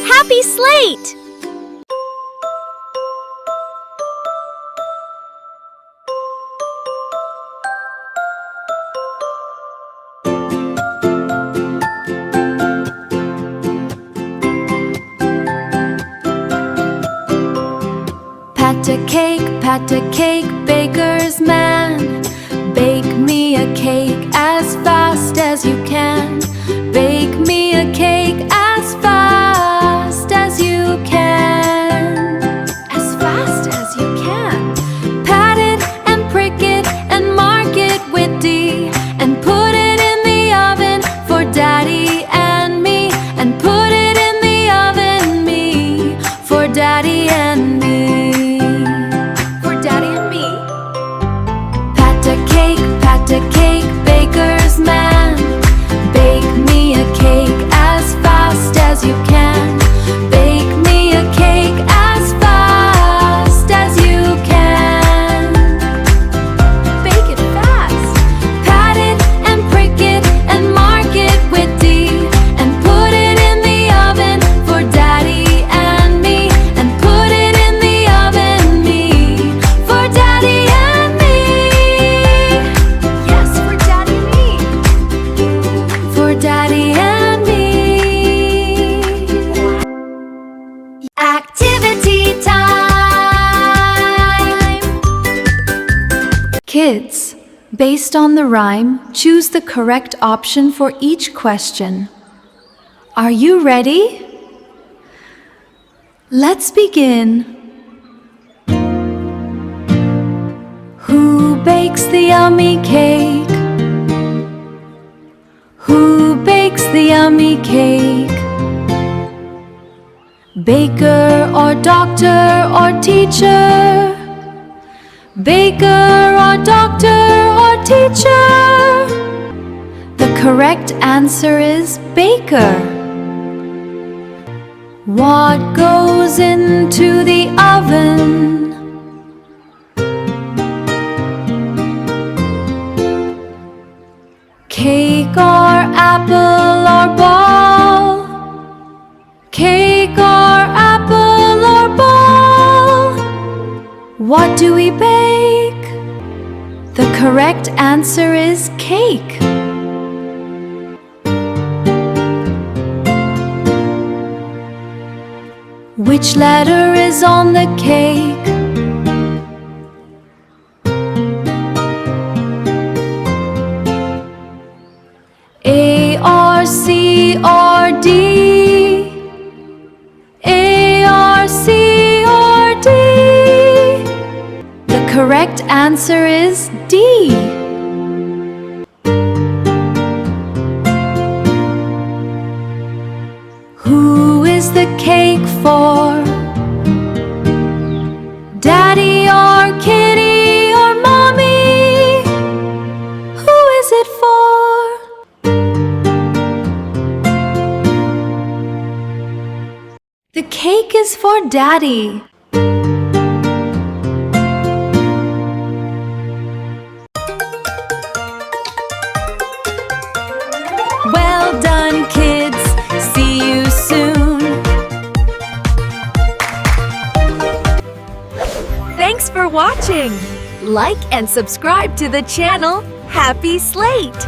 Happy Slate! Pat a cake, baker's man. Bake me a cake as fast as you can. Bake me a cake as fast as you can. As fast as you can. Pat it and prick it and mark it with D. And put it in the oven for Daddy and me. And put it in the oven, me, for Daddy and me. Pat a cake, baker's man. Bake me a cake as fast as you can. Bake me a cake as fast as you can. Bake it fast. Pat it and prick it and mark it with D. And put it in the oven for Daddy and me. And put it in the oven, me, for Daddy and me. Daddy and me. Activity time! Kids, based on the rhyme, choose the correct option for each question. Are you ready? Let's begin. Who bakes the yummy cake? Who bakes the yummy cake? Baker or doctor or teacher? Baker or doctor or teacher? The correct answer is baker. What goes into the oven? Cake or apple or ball? Cake or apple or ball? What do we bake? The correct answer is cake. Which letter is on the cake? A or C or D? A or C or D? The correct answer is D. Who is the cake for? Daddy or Kitty or Mommy? Who is it for? The cake is for Daddy. Well done, kids. See you soon. Thanks for watching! Like and subscribe to the channel Happy Slate!